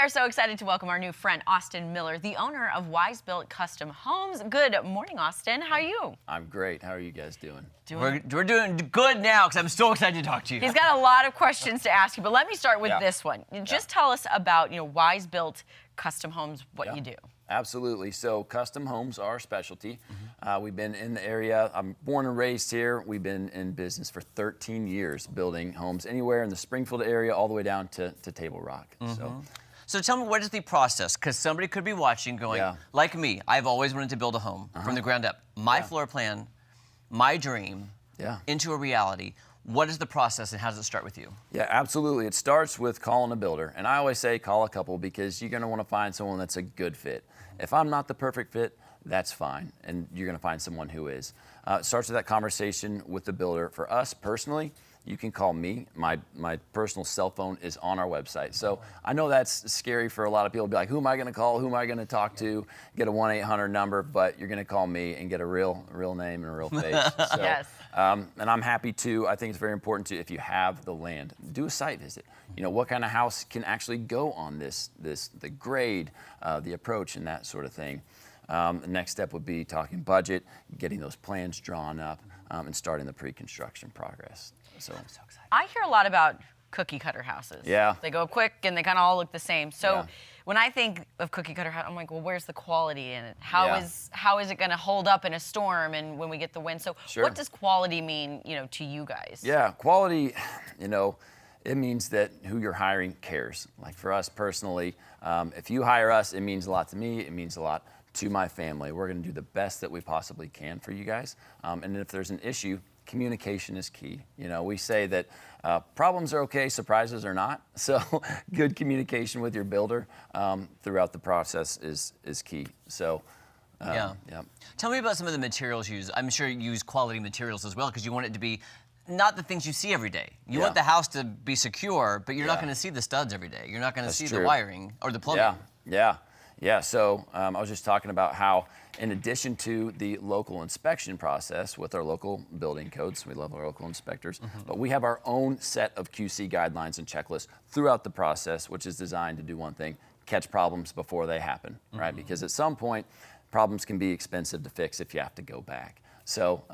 are so excited to welcome our new friend, Austin Miller, the owner of Wise Built Custom Homes. Good morning, Austin. How are you? I'm great. How are you guys doing? We're doing good now because I'm so excited to talk to you. He's got a lot of questions to ask you, but let me start with this one. Just tell us about, Wise Built Custom Homes, what you do. Absolutely. So custom homes are our specialty. We've been in the area. I'm born and raised here. We've been in business for 13 years building homes anywhere in the Springfield area all the way down to Table Rock. So tell me, what is the process? Because somebody could be watching going, like me, I've always wanted to build a home from the ground up. My floor plan, my dream, into a reality. What is the process and how does it start with you? Yeah, absolutely. It starts with calling a builder. And I always say call a couple because you're going to want to find someone that's a good fit. If I'm not the perfect fit, that's fine. And you're going to find someone who is. It starts with that conversation with the builder. For us personally, you can call me. My personal cell phone is on our website. So I know that's scary for a lot of people to be like, who am I going to call? Who am I going to talk to? Get a 1-800 number, but you're going to call me and get a real name and a real face. So, Yes. And I'm happy to. I think it's very important to, if you have the land, do a site visit. You know, what kind of house can actually go on the grade, the approach, and that sort of thing. The next step would be talking budget, getting those plans drawn up, and starting the pre-construction progress. So I'm so excited. I hear a lot about cookie cutter houses. Yeah. They go quick and they kind of all look the same. So when I think of cookie cutter house, I'm like, well, where's the quality in it? How is it going to hold up in a storm and when we get the wind? So what does quality mean, to you guys? Yeah, quality, it means that who you're hiring cares. Like for us personally, if you hire us, it means a lot to me. It means a lot to my family. We're going to do the best that we possibly can for you guys. And if there's an issue, communication is key. We say that problems are okay, surprises are not. So good communication with your builder throughout the process is key. So Tell me about some of the materials used. I'm sure you use quality materials as well because you want it to be not the things you see every day. You want the house to be secure, but you're not going to see the studs every day. You're not going to see the wiring or the plumbing. Yeah. So I was just talking about how, in addition to the local inspection process with our local building codes, we love our local inspectors, but we have our own set of QC guidelines and checklists throughout the process, which is designed to do one thing: catch problems before they happen, right? Because at some point, problems can be expensive to fix if you have to go back. So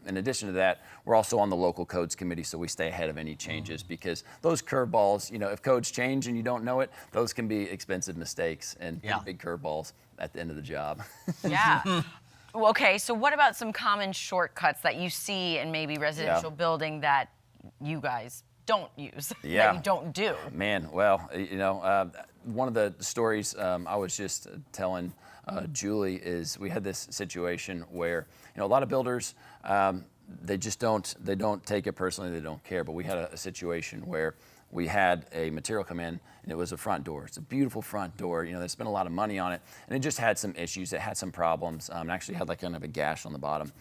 in addition to that, we're also on the local codes committee, so we stay ahead of any changes because those curveballs, if codes change and you don't know it, those can be expensive mistakes and big curveballs at the end of the job. Yeah. Okay, so what about some common shortcuts that you see in maybe residential building that you guys don't use, that you don't do? Man, well, one of the stories I was just telling Julie is we had this situation where a lot of builders they don't take it personally, they don't care, but we had a situation where we had a material come in and it was a front door. It's a beautiful front door. They spent a lot of money on it and it just had some issues. It had some problems. And actually had like kind of a gash on the bottom.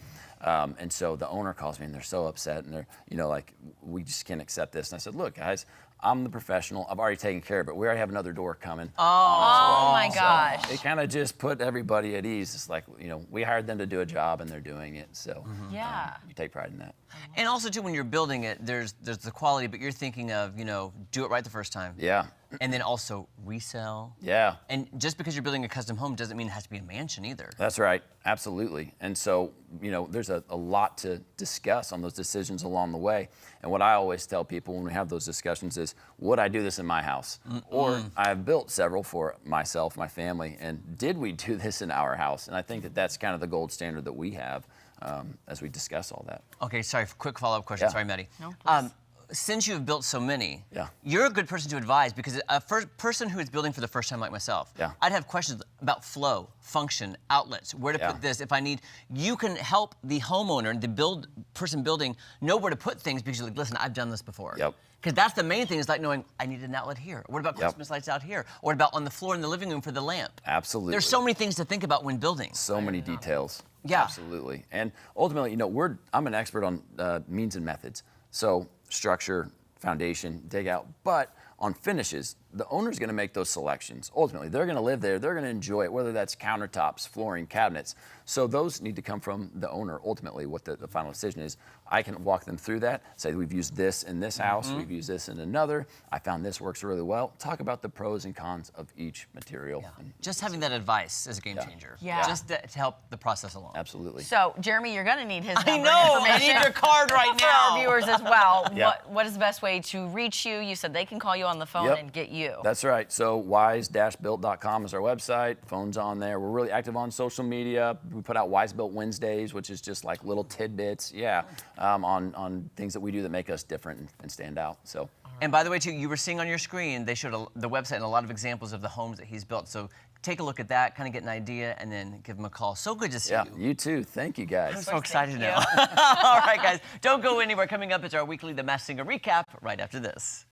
And so the owner calls me and they're so upset and they're like, we just can't accept this. And I said, look, guys, I'm the professional. I've already taken care of it. We already have another door coming. Oh my gosh. So it kind of just put everybody at ease. It's like, we hired them to do a job and they're doing it. So you take pride in that. And also too, when you're building it, there's the quality, but you're thinking of, do it right the first time. Yeah. And then also resell. Yeah. And just because you're building a custom home doesn't mean it has to be a mansion either. That's right. Absolutely. And so, there's a lot to discuss on those decisions along the way. And what I always tell people when we have those discussions is, would I do this in my house? Or I've built several for myself, my family, and did we do this in our house? And I think that that's kind of the gold standard that we have as we discuss all that. Okay, sorry, quick follow-up question. Sorry, Maddie. No, since you've built so many, you're a good person to advise because a person who is building for the first time like myself, I'd have questions about flow, function, outlets, where to put this. If I need, you can help the homeowner, the person building, know where to put things because you're like, listen, I've done this before. Because that's the main thing is like knowing, I need an outlet here. What about Christmas lights out here? Or what about on the floor in the living room for the lamp? Absolutely. There's so many things to think about when building. So many details. Yeah. Absolutely. And ultimately, I'm an expert on means and methods. So structure, foundation, dig out, but on finishes, the owner's going to make those selections. Ultimately, they're going to live there. They're going to enjoy it, whether that's countertops, flooring, cabinets. So those need to come from the owner. Ultimately, what the final decision is, I can walk them through that, say we've used this in this house, we've used this in another, I found this works really well. Talk about the pros and cons of each material. Yeah. Just having that advice is a game changer. Yeah. Just to help the process along. Absolutely. So, Jeremy, you're going to need his number I and know, I information need your card right for now. our viewers as well. Yeah. What is the best way to reach you? You said they can call you on the phone and get you. That's right. So wise-built.com is our website. Phone's on there. We're really active on social media. We put out Wise Built Wednesdays, which is just like little tidbits, on things that we do that make us different and stand out. So. And by the way, too, you were seeing on your screen, they showed the website and a lot of examples of the homes that he's built. So take a look at that, kind of get an idea, and then give him a call. So good to see you. Yeah, you too. Thank you, guys. I'm so excited now. All right, guys, don't go anywhere. Coming up is our weekly The Masked Singer recap right after this.